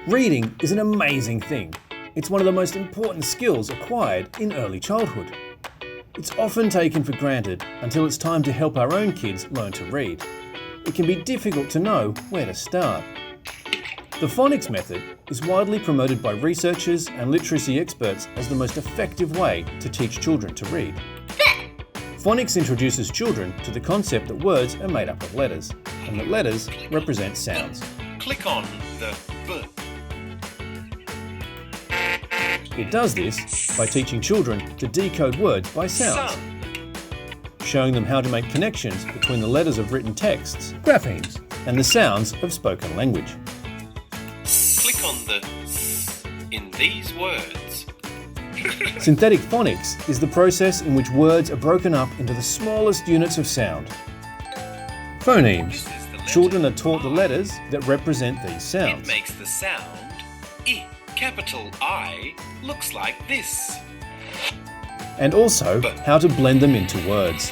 Reading is an amazing thing. It's one of the most important skills acquired in early childhood. It's often taken for granted until it's time to help our own kids learn to read. It can be difficult to know where to start. The phonics method is widely promoted by researchers and literacy experts as the most effective way to teach children to read. Phonics introduces children to the concept that words are made up of letters, and that letters represent sounds. Click on the B. It does this by teaching children to decode words by sounds, showing them how to make connections between the letters of written texts, graphemes, and the sounds of spoken language. Click on the S in these words. Synthetic phonics is the process in which words are broken up into the smallest units of sound. Phonemes. Children are taught the letters that represent these sounds. It makes the sound I. Capital I looks like this. And also how to blend them into words.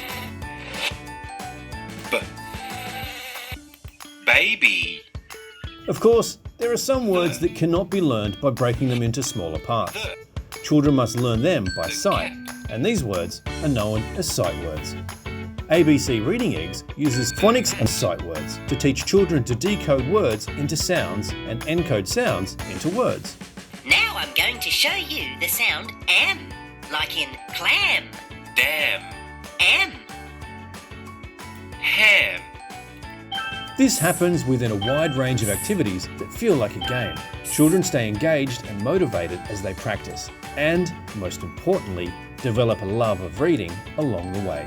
B. Baby. Of course, there are some words that cannot be learned by breaking them into smaller parts. Children must learn them by sight, and these words are known as sight words. ABC Reading Eggs uses phonics and sight words to teach children to decode words into sounds and encode sounds into words. Now I'm going to show you the sound M, like in clam. Damn. M. Ham. This happens within a wide range of activities that feel like a game. Children stay engaged and motivated as they practice, and, most importantly, develop a love of reading along the way.